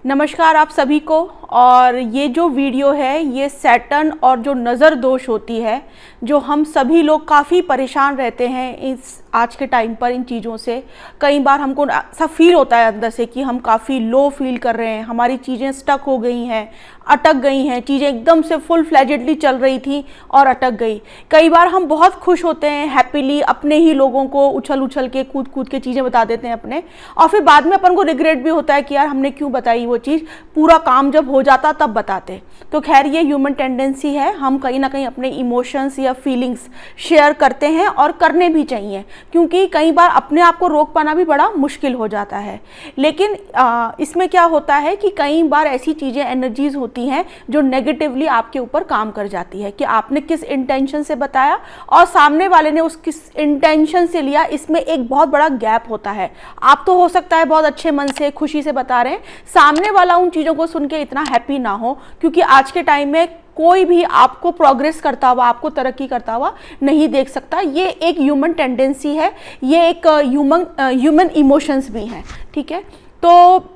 नमस्कार आप सभी को। और ये जो वीडियो है ये सैटर्न और जो नज़र दोष होती है, जो हम सभी लोग काफ़ी परेशान रहते हैं इस आज के टाइम पर इन चीज़ों से। कई बार हमको ऐसा फील होता है अंदर से कि हम काफ़ी लो फील कर रहे हैं, हमारी चीज़ें स्टक हो गई हैं, अटक गई हैं, चीज़ें एकदम से फुल फ्लैजेडली चल रही थी और अटक गई। कई बार हम बहुत खुश होते हैं, हैप्पीली अपने ही लोगों को उछल उछल के कूद कूद के चीज़ें बता देते हैं अपने, और फिर बाद में अपन को रिग्रेट भी होता है कि यार हमने क्यों बताई वो चीज़, पूरा काम जब हो जाता तब बताते। तो खैर ये ह्यूमन टेंडेंसी है, हम कहीं ना कहीं अपने इमोशंस या फीलिंग्स शेयर करते हैं और करने भी चाहिए, क्योंकि कई बार अपने आप को रोक पाना भी बड़ा मुश्किल हो जाता है। लेकिन इसमें क्या होता है कि कई बार ऐसी चीज़ें, एनर्जीज होती हैं जो नेगेटिवली आपके ऊपर काम कर जाती है कि आपने किस इंटेंशन से बताया और सामने वाले ने उस किस इंटेंशन से लिया, इसमें एक बहुत बड़ा गैप होता है। आप तो हो सकता है बहुत अच्छे मन से खुशी से बता रहे हैं, सामने वाला उन चीज़ों को सुन के इतना हैप्पी ना हो, क्योंकि आज के टाइम में कोई भी आपको प्रोग्रेस करता हुआ, आपको तरक्की करता हुआ नहीं देख सकता। ये एक ह्यूमन टेंडेंसी है, ये एक ह्यूमन इमोशंस भी हैं, ठीक है। तो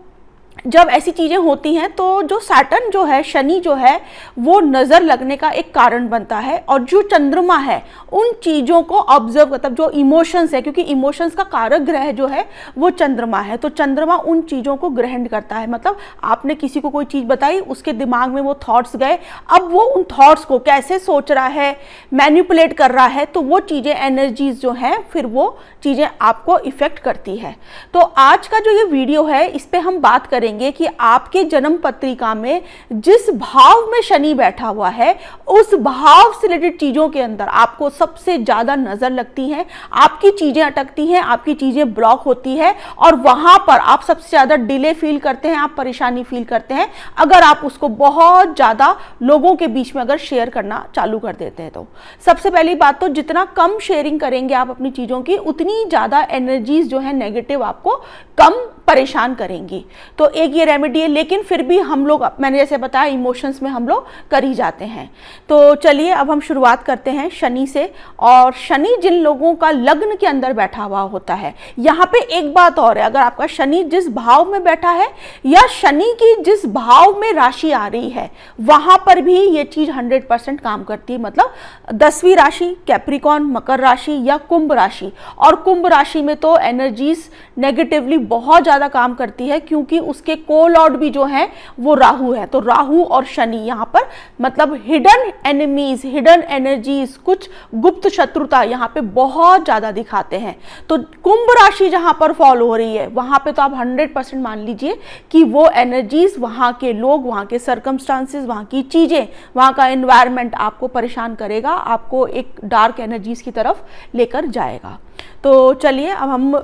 जब ऐसी चीज़ें होती हैं तो जो सैटर्न जो है, शनि जो है, वो नज़र लगने का एक कारण बनता है, और जो चंद्रमा है उन चीज़ों को ऑब्जर्व करता है, जो इमोशंस है, क्योंकि इमोशंस का कारक ग्रह जो है वो चंद्रमा है, तो चंद्रमा उन चीज़ों को ग्रहण करता है। मतलब आपने किसी को कोई चीज़ बताई, उसके दिमाग में वो थॉट्स गए, अब वो उन थॉट्स को कैसे सोच रहा है, मैनिपुलेट कर रहा है, तो वो चीज़ें, एनर्जीज जो हैं, फिर वो चीज़ें आपको इफ़ेक्ट करती है। तो आज का जो ये वीडियो है इस पर हम बात करेंगे कि आपके जन्म पत्रिका में जिस भाव में शनि बैठा हुआ है, उस भाव से रिलेटेड चीजों के अंदर आपको सबसे ज्यादा नजर लगती है, आपकी चीजें अटकती हैं, आपकी चीजें ब्लॉक होती है, और वहां पर आप सबसे ज्यादा डिले फील करते हैं, आप परेशानी फील करते हैं अगर आप उसको बहुत ज्यादा लोगों के बीच में अगर शेयर करना चालू कर देते हैं। तो सबसे पहली बात तो जितना कम शेयरिंग करेंगे आप अपनी चीजों की, उतनी ज्यादा एनर्जीज जो है नेगेटिव आपको कम परेशान करेंगी। तो एक ये रेमेडी है, लेकिन फिर भी हम लोग, मैंने जैसे बताया, इमोशंस में हम लोग कर ही जाते हैं। तो चलिए अब हम शुरुआत करते हैं शनि से। और शनि जिन लोगों का लग्न के अंदर बैठा हुआ होता है, यहाँ पे एक बात और है, अगर आपका शनि जिस भाव में बैठा है या शनि की जिस भाव में राशि आ रही है, वहां पर भी ये चीज 100% काम करती है। मतलब 10वीं राशि कैप्रिकॉन, मकर राशि या कुंभ राशि, और कुंभ राशि में तो एनर्जीज नेगेटिवली बहुत ज्यादा काम करती है, क्योंकि उसके को लॉर्ड भी जो है वो राहु है। तो राहु और शनि यहाँ पर मतलब हिडन एनिमीज, हिडन एनर्जीज, कुछ गुप्त शत्रुता यहाँ पे बहुत ज्यादा दिखाते हैं। तो कुंभ राशि जहां पर फॉलो हो रही है, वहां पे तो आप 100% मान लीजिए कि वो एनर्जीज, वहां के लोग, वहां के सर्कमस्टांसेस, वहां की चीजें, वहां का एनवायरनमेंट आपको परेशान करेगा, आपको एक डार्क एनर्जीज की तरफ लेकर जाएगा। तो चलिए अब हम,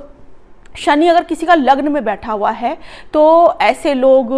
शनि अगर किसी का लग्न में बैठा हुआ है तो ऐसे लोग,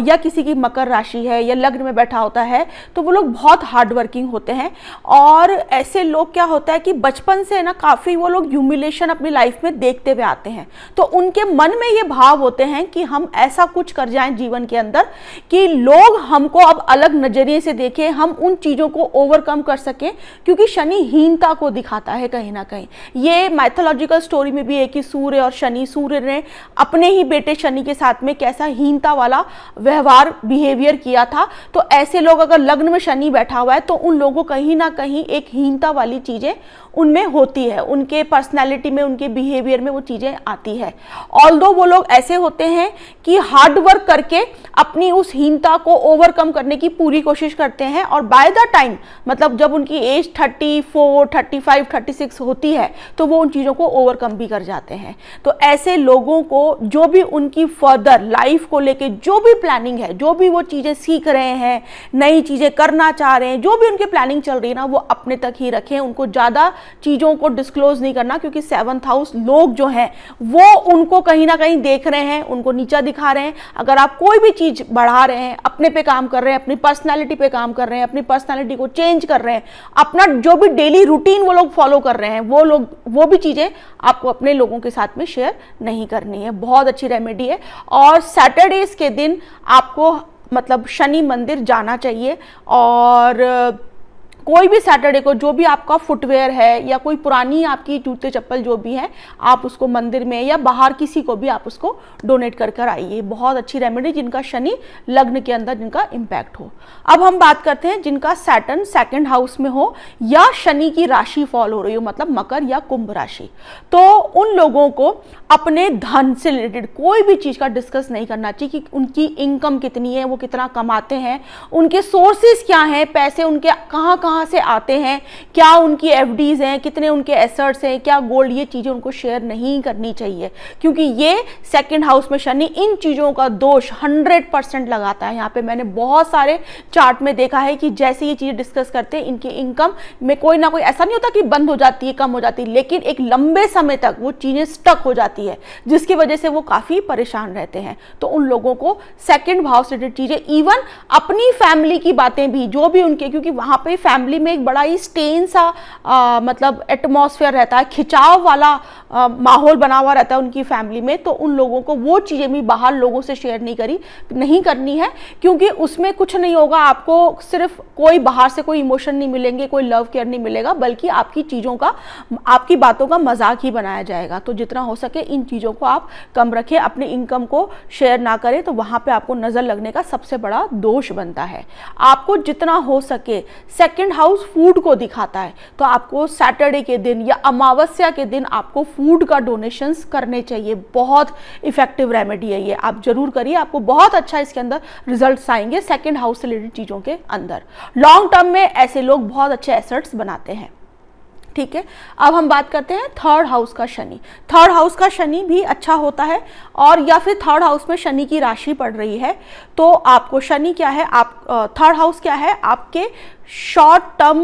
या किसी की मकर राशि है या लग्न में बैठा होता है, तो वो लोग बहुत हार्ड वर्किंग होते हैं। और ऐसे लोग क्या होता है कि बचपन से ना काफ़ी वो लोग ह्यूमिलेशन अपनी लाइफ में देखते हुए आते हैं, तो उनके मन में ये भाव होते हैं कि हम ऐसा कुछ कर जाएं जीवन के अंदर कि लोग हमको अब अलग नज़रिए से देखें, हम उन चीज़ों को ओवरकम कर सकें, क्योंकि शनि हीनता को दिखाता है कहीं ना कहीं। ये माइथोलॉजिकल स्टोरी में भी है कि सूर्य और शनि, सूर्य ने अपने ही बेटे शनि के साथ में कैसा हीनता वाला व्यवहार, बिहेवियर किया था। तो ऐसे लोग अगर लग्न में शनि बैठा हुआ है तो उन लोगों कहीं ना कहीं एक हीनता वाली चीजें उनमें होती है, उनके पर्सनैलिटी में, उनके बिहेवियर में वो चीजें आती है। ऑल्दो वो लोग ऐसे होते हैं कि हार्ड वर्क करके अपनी उस हीनता को ओवरकम करने की पूरी कोशिश करते हैं, और बाय द टाइम, मतलब जब उनकी एज 34, 35, 36 होती है, तो वो उन चीजों को ओवरकम भी कर जाते हैं। तो ऐसे लोगों को जो भी उनकी फर्दर लाइफ को लेके जो भी प्लानिंग है, जो भी वो चीजें सीख रहे हैं, नई चीजें करना चाह रहे हैं, जो भी उनकी प्लानिंग चल रही है ना, वो अपने तक ही रखें, उनको ज्यादा चीजों को डिस्क्लोज नहीं करना, क्योंकि 7th हाउस लोग जो हैं वो उनको कहीं ना कहीं देख रहे हैं, उनको नीचा दिखा रहे हैं। अगर आप कोई भी चीज बढ़ा रहे हैं, अपने पे काम कर रहे हैं, अपनी पर्सनैलिटी पे काम कर रहे हैं, अपनी पर्सनैलिटी को चेंज कर रहे हैं, अपना जो भी डेली रूटीन वो लोग फॉलो कर रहे हैं, वो भी चीजें आपको अपने लोगों के साथ में शेयर नहीं करनी है। बहुत अच्छी रेमेडी है। और सैटरडेज के दिन आपको मतलब शनि मंदिर जाना चाहिए, और कोई भी सैटरडे को जो भी आपका फुटवेयर है या कोई पुरानी आपकी जूते चप्पल जो भी है, आप उसको मंदिर में या बाहर किसी को भी आप उसको डोनेट कर कर आइए। बहुत अच्छी रेमेडी जिनका शनि लग्न के अंदर जिनका इम्पैक्ट हो। अब हम बात करते हैं जिनका सैटर्न सेकंड हाउस में हो या शनि की राशि फॉल हो रही हो, मतलब मकर या कुंभ राशि, तो उन लोगों को अपने धन से रिलेटेड कोई भी चीज़ का डिस्कस नहीं करना चाहिए कि उनकी इनकम कितनी है, वो कितना कमाते हैं, उनके सोर्सेज क्या हैं, पैसे उनके कहाँ कहाँ से आते हैं, क्या उनकी एफडीज हैं, कितने उनके एसेट्स हैं, क्या गोल्ड, ये चीज़ें उनको शेयर नहीं करनी चाहिए, क्योंकि ये सेकंड हाउस में शनि इन चीज़ों का दोष 100% लगाता है। यहाँ पे मैंने बहुत सारे चार्ट में देखा है कि जैसे ये चीज़ें डिस्कस करते हैं, इनकी इनकम में कोई ना कोई, ऐसा नहीं होता कि बंद हो जाती है, कम हो जाती है, लेकिन एक लंबे समय तक वो चीज़ें स्टक हो जाती है, जिसकी वजह से वो काफ़ी परेशान रहते हैं। तो उन लोगों को सेकंड भाव से रिलेटेड चीज़ें, इवन अपनी फैमिली की बातें भी, जो भी उनके, क्योंकि वहाँ पे फैमिली में एक बड़ा ही स्टेन सा मतलब एटमॉस्फेयर रहता है, खिंचाव वाला माहौल बना हुआ रहता है उनकी फैमिली में, तो उन लोगों को वो चीज़ें भी बाहर लोगों से शेयर नहीं करनी है, क्योंकि उसमें कुछ नहीं होगा। आपको सिर्फ कोई बाहर से कोई इमोशन नहीं मिलेंगे, कोई लव केयर नहीं मिलेगा, बल्कि आपकी चीज़ों का, आपकी बातों का मजाक ही बनाया जाएगा। तो जितना हो सके इन चीज़ों को आप कम रखें, अपनी इनकम को शेयर ना करें, तो वहाँ पे आपको नज़र लगने का सबसे बड़ा दोष बनता है। आपको जितना हो सके, सेकंड हाउस फूड को दिखाता है, तो आपको सैटरडे के दिन या अमावस्या के दिन आपको फूड का डोनेशंस करने चाहिए। बहुत इफेक्टिव रेमेडी है ये, आप जरूर करिए, आपको बहुत अच्छा इसके अंदर रिजल्ट्स आएंगे सेकंड हाउस से रिलेटेड चीज़ों के अंदर। लॉन्ग टर्म में ऐसे लोग बहुत अच्छे एसेट्स बनाते हैं। ठीक है, अब हम बात करते हैं थर्ड हाउस का शनि। थर्ड हाउस का शनि भी अच्छा होता है, और या फिर थर्ड हाउस में शनि की राशि पड़ रही है, तो आपको शनि क्या है, आप थर्ड हाउस क्या है, आपके शॉर्ट टर्म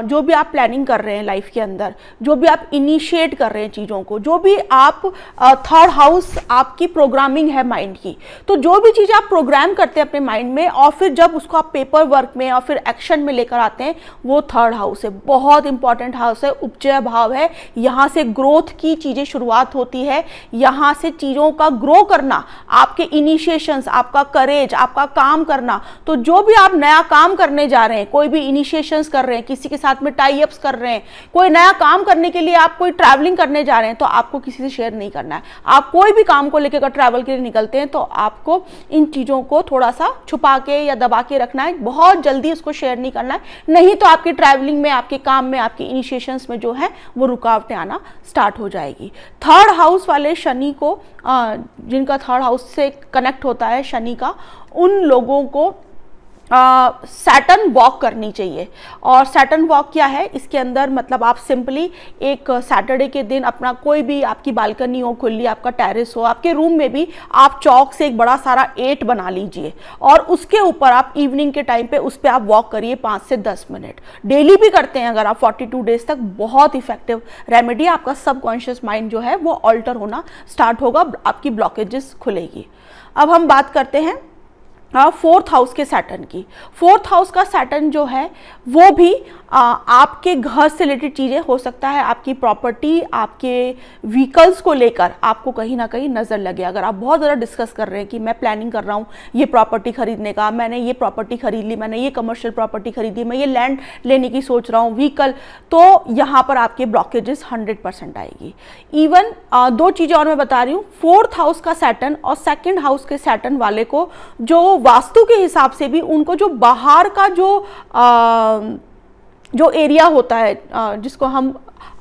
जो भी आप प्लानिंग कर रहे हैं लाइफ के अंदर, जो भी आप इनिशिएट कर रहे हैं चीज़ों को, जो भी आप थर्ड हाउस आपकी प्रोग्रामिंग है माइंड की, तो जो भी चीज़ आप प्रोग्राम करते हैं अपने माइंड में और फिर जब उसको आप पेपर वर्क में और फिर एक्शन में लेकर आते हैं, वो थर्ड हाउस है। बहुत इंपॉर्टेंट हाउस है, उपजय भाव है, यहाँ से ग्रोथ की चीज़ें शुरुआत होती है, यहाँ से चीज़ों का ग्रो करना, आपके इनिशिएशंस, आपका करेज, आपका काम करना। तो जो भी आप नया काम करने जा रहे हैं, कोई भी इनिशिएशंस कर रहे हैं, किसी के साथ में टाई अप्स कर रहे हैं, कोई नया काम करने के लिए आप कोई ट्रैवलिंग करने जा रहे हैं, तो आपको किसी से शेयर नहीं करना है। आप कोई भी काम को लेकर अगर ट्रैवल के लिए निकलते हैं, तो आपको इन चीज़ों को थोड़ा सा छुपा के या दबा के रखना है, बहुत जल्दी उसको शेयर नहीं करना है, नहीं तो आपकी ट्रैवलिंग में, आपके काम में, आपके इनिशिएशंस में जो है वो रुकावटें आना स्टार्ट हो जाएगी। थर्ड हाउस वाले शनि को, जिनका थर्ड हाउस से कनेक्ट होता है शनि का, उन लोगों को सैटर्न वॉक करनी चाहिए। और सैटर्न वॉक क्या है, इसके अंदर मतलब आप सिंपली एक सैटरडे के दिन अपना कोई भी, आपकी बालकनी हो खुली, आपका टेरेस हो, आपके रूम में भी आप चौक से एक बड़ा सारा 8 बना लीजिए, और उसके ऊपर आप इवनिंग के टाइम पे उस पर आप वॉक करिए 5 से 10 मिनट। डेली भी करते हैं अगर आप 42 डेज तक, बहुत इफेक्टिव रेमेडी। आपका सबकॉन्शियस माइंड जो है वो ऑल्टर होना स्टार्ट होगा, आपकी ब्लॉकेजेस खुलेगी। अब हम बात करते हैं फोर्थ हाउस के सैटर्न की। फोर्थ हाउस का सैटर्न जो है वो भी आपके घर से रिलेटेड चीज़ें, हो सकता है आपकी प्रॉपर्टी, आपके व्हीकल्स को लेकर आपको कहीं ना कहीं नज़र लगे। अगर आप बहुत ज़्यादा डिस्कस कर रहे हैं कि मैं प्लानिंग कर रहा हूँ ये प्रॉपर्टी खरीदने का, मैंने ये प्रॉपर्टी खरीद ली, मैंने ये कमर्शियल प्रॉपर्टी खरीदी, मैं ये लैंड लेने की सोच रहा हूँ, व्हीकल, तो यहाँ पर आपके ब्लॉकेजेस 100% आएगी। इवन 2 चीज़ें और मैं बता रही हूँ, फोर्थ हाउस का सैटर्न और सेकेंड हाउस के सैटर्न वाले को, जो वास्तु के हिसाब से भी उनको जो बाहर का जो एरिया होता है, जिसको हम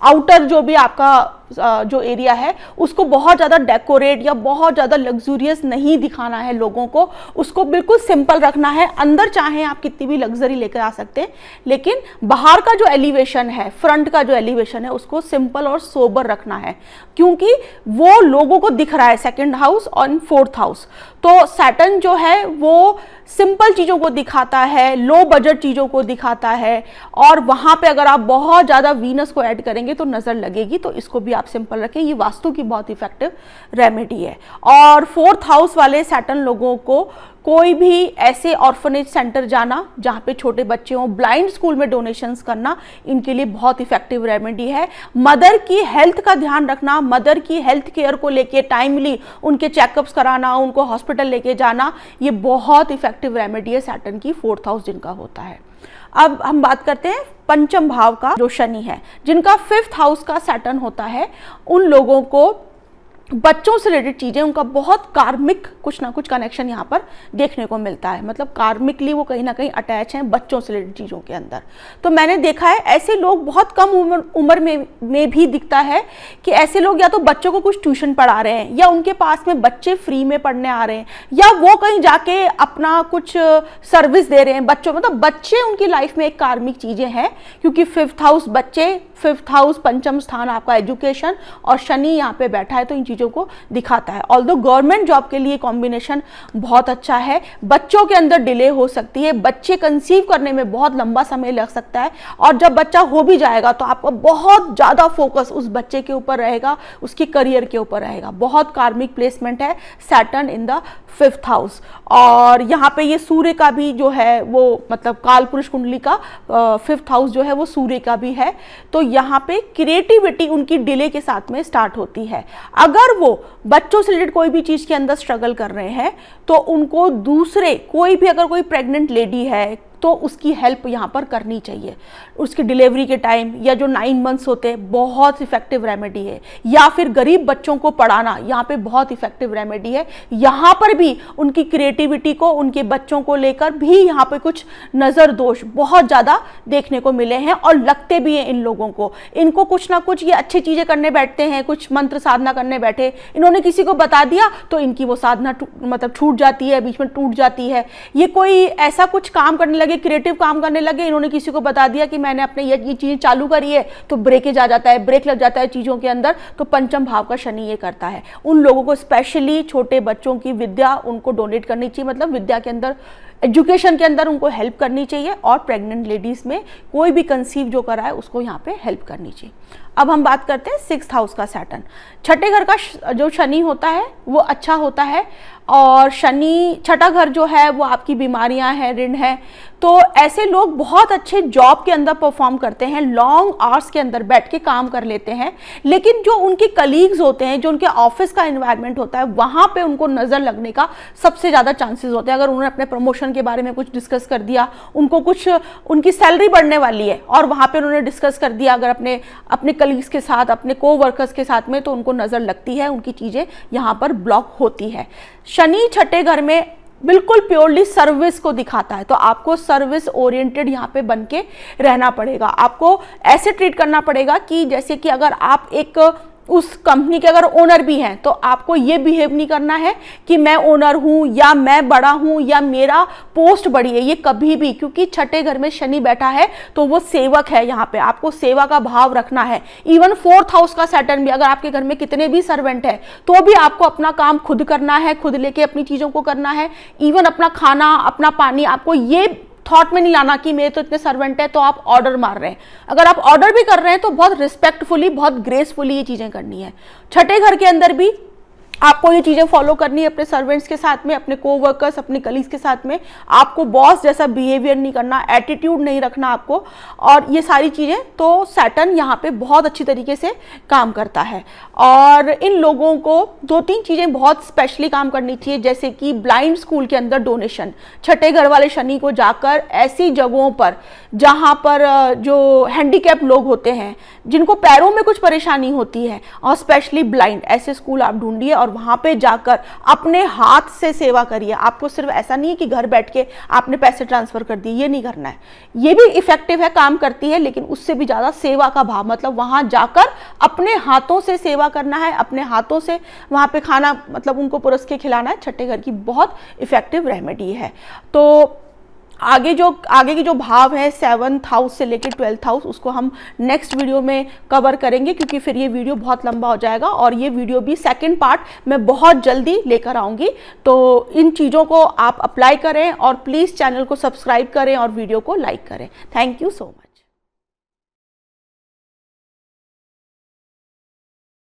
आउटर, जो भी आपका जो एरिया है, उसको बहुत ज़्यादा डेकोरेट या बहुत ज़्यादा लग्जूरियस नहीं दिखाना है लोगों को, उसको बिल्कुल सिंपल रखना है। अंदर चाहे आप कितनी भी लग्जरी लेकर आ सकते हैं, लेकिन बाहर का जो एलिवेशन है, फ्रंट का जो एलिवेशन है, उसको सिंपल और सोबर रखना है, क्योंकि वो लोगों को दिख रहा है सेकंड हाउस और फोर्थ हाउस। तो सैटर्न जो है वो सिंपल चीज़ों को दिखाता है, लो बजट चीज़ों को दिखाता है, और वहाँ पे अगर आप बहुत ज़्यादा वीनस को ऐड करेंगे तो नज़र लगेगी। तो इसको भी आप सिंपल रखें, ये वास्तु की बहुत इफेक्टिव रेमेडी है। और फोर्थ हाउस वाले सैटर्न लोगों को कोई भी ऐसे ऑर्फनेज सेंटर जाना जहाँ पे छोटे बच्चे हों, ब्लाइंड स्कूल में डोनेशंस करना, इनके लिए बहुत इफेक्टिव रेमेडी है। मदर की हेल्थ का ध्यान रखना, मदर की हेल्थ केयर को लेके टाइमली उनके चेकअप्स कराना, उनको हॉस्पिटल लेके जाना, ये बहुत इफेक्टिव रेमेडी है सैटर्न की, फोर्थ हाउस जिनका होता है। अब हम बात करते हैं पंचम भाव का जो शनि है, जिनका 5th हाउस का सैटर्न होता है, उन लोगों को बच्चों से रिलेटेड चीज़ें, उनका बहुत कार्मिक कुछ ना कुछ कनेक्शन यहाँ पर देखने को मिलता है। मतलब कार्मिकली वो कहीं ना कहीं अटैच हैं बच्चों से रिलेटेड चीज़ों के अंदर। तो मैंने देखा है ऐसे लोग बहुत कम उम्र में भी दिखता है कि ऐसे लोग या तो बच्चों को कुछ ट्यूशन पढ़ा रहे हैं, या उनके पास में बच्चे फ्री में पढ़ने आ रहे हैं, या वो कहीं जाके अपना कुछ सर्विस दे रहे हैं बच्चों। मतलब बच्चे उनकी लाइफ में एक कार्मिक चीज़ें हैं, क्योंकि 5th हाउस बच्चे, 5th हाउस पंचम स्थान आपका एजुकेशन, और शनि यहाँ पे बैठा है तो इन चीज़ों को दिखाता है। ऑल्दो गवर्नमेंट जॉब के लिए कॉम्बिनेशन बहुत अच्छा है। बच्चों के अंदर डिले हो सकती है, बच्चे कंसीव करने में बहुत लंबा समय लग सकता है, और जब बच्चा हो भी जाएगा तो आपका बहुत ज़्यादा फोकस उस बच्चे के ऊपर रहेगा, उसके करियर के ऊपर रहेगा। बहुत कार्मिक प्लेसमेंट है Saturn in the 5th house. और यहाँ पे ये सूर्य का भी जो है वो, मतलब काल पुरुष कुंडली का 5th हाउस जो है वो सूर्य का भी है। तो यहाँ पे क्रिएटिविटी उनकी डिले के साथ में स्टार्ट होती है। अगर वो बच्चों से रिलेटेड कोई भी चीज़ के अंदर स्ट्रगल कर रहे हैं तो उनको दूसरे कोई भी, अगर कोई प्रेग्नेंट लेडी है तो उसकी हेल्प यहाँ पर करनी चाहिए। उसकी डिलीवरी के टाइम या जो 9 मंथ्स होते हैं, बहुत इफेक्टिव रेमेडी है। या फिर गरीब बच्चों को पढ़ाना यहाँ पे बहुत इफेक्टिव रेमेडी है। यहाँ पर भी उनकी क्रिएटिविटी को, उनके बच्चों को लेकर भी यहाँ पे कुछ नज़र दोष बहुत ज़्यादा देखने को मिले हैं, और लगते भी हैं इन लोगों को। इनको कुछ ना कुछ ये अच्छी चीज़ें करने बैठते हैं, कुछ मंत्र साधना करने बैठे, इन्होंने किसी को बता दिया तो इनकी वो साधना मतलब छूट जाती है, बीच में टूट जाती है। ये कोई ऐसा कुछ काम करने लगे, क्रिएटिव काम करने लगे, इन्होंने किसी को बता दिया कि मैंने अपने ये चीज़ चालू करी है, तो ब्रेकेज आ जाता है, ब्रेक लग जाता है चीज़ों के अंदर। तो पंचम भाव का शनि ये करता है। उन लोगों को स्पेशली छोटे बच्चों की विद्या उनको डोनेट करनी चाहिए, मतलब विद्या के अंदर, एजुकेशन के अंदर उनको हेल्प करनी चाहिए। और प्रेग्नेंट लेडीज़ में कोई भी कंसीव जो करा है उसको यहाँ पे हेल्प करनी चाहिए। अब हम बात करते हैं 6th हाउस का सैटर्न। छठे घर का जो शनि होता है वो अच्छा होता है, और शनि छठा घर जो है वो आपकी बीमारियां हैं, ऋण है। तो ऐसे लोग बहुत अच्छे जॉब के अंदर परफॉर्म करते हैं, लॉन्ग आवर्स के अंदर बैठ के काम कर लेते हैं, लेकिन जो उनके कलीग्स होते हैं, जो उनके ऑफिस का एनवायरनमेंट होता है, वहाँ पे उनको नज़र लगने का सबसे ज़्यादा चांसेस होते हैं। अगर उन्होंने अपने प्रमोशन के बारे में कुछ डिस्कस कर दिया, उनको कुछ, उनकी सैलरी बढ़ने वाली है और वहाँ पर उन्होंने डिस्कस कर दिया अगर अपने कलीग्स के साथ, अपने को-वर्कर्स के साथ में, तो उनको नज़र लगती है, उनकी चीज़ें यहाँ पर ब्लॉक होती है। शनि छठे घर में बिल्कुल प्योरली सर्विस को दिखाता है, तो आपको सर्विस ओरिएंटेड यहाँ पे बन के रहना पड़ेगा। आपको ऐसे ट्रीट करना पड़ेगा कि जैसे कि अगर आप एक उस कंपनी के अगर ओनर भी हैं तो आपको ये बिहेव नहीं करना है कि मैं ओनर हूँ या मैं बड़ा हूँ या मेरा पोस्ट बड़ी है, ये कभी भी, क्योंकि छठे घर में शनि बैठा है तो वो सेवक है। यहाँ पे आपको सेवा का भाव रखना है। इवन 4th हाउस का सैटर्न भी, अगर आपके घर में कितने भी सर्वेंट है तो भी आपको अपना काम खुद करना है, खुद लेके अपनी चीज़ों को करना है। इवन अपना खाना, अपना पानी, आपको ये थॉट में नहीं लाना कि मेरे तो इतने सर्वेंट है तो आप ऑर्डर मार रहे हैं। अगर आप ऑर्डर भी कर रहे हैं तो बहुत रिस्पेक्टफुली, बहुत ग्रेसफुली ये चीज़ें करनी है। छठे घर के अंदर भी आपको ये चीज़ें फॉलो करनी है अपने सर्वेंट्स के साथ में, अपने को-वर्कर्स, अपने कलीग्स के साथ में। आपको बॉस जैसा बिहेवियर नहीं करना, एटीट्यूड नहीं रखना आपको, और ये सारी चीज़ें। तो सैटर्न यहाँ पे बहुत अच्छी तरीके से काम करता है। और इन लोगों को 2-3 चीज़ें बहुत स्पेशली काम करनी चाहिए, जैसे कि ब्लाइंड स्कूल के अंदर डोनेशन। छठे घर वाले शनि को जाकर ऐसी जगहों पर जहाँ पर जो हैंडीकैप लोग होते हैं, जिनको पैरों में कुछ परेशानी होती है, और स्पेशली ब्लाइंड, ऐसे स्कूल आप ढूंढिए और वहाँ पे जाकर अपने हाथ से सेवा करिए। आपको सिर्फ ऐसा नहीं है कि घर बैठ के आपने पैसे ट्रांसफ़र कर दिए, ये नहीं करना है। ये भी इफेक्टिव है, काम करती है, लेकिन उससे भी ज़्यादा सेवा का भाव, मतलब वहाँ जाकर अपने हाथों से सेवा करना है, अपने हाथों से वहाँ पे खाना, मतलब उनको पुरस के खिलाना है। छठे घर की बहुत इफेक्टिव रेमेडी है। तो आगे की जो भाव है 7th हाउस से लेकर 12th हाउस, उसको हम नेक्स्ट वीडियो में कवर करेंगे, क्योंकि फिर ये वीडियो बहुत लंबा हो जाएगा, और ये वीडियो भी सेकंड पार्ट मैं बहुत जल्दी लेकर आऊँगी। तो इन चीज़ों को आप अप्लाई करें और प्लीज़ चैनल को सब्सक्राइब करें और वीडियो को लाइक करें। Thank you so much.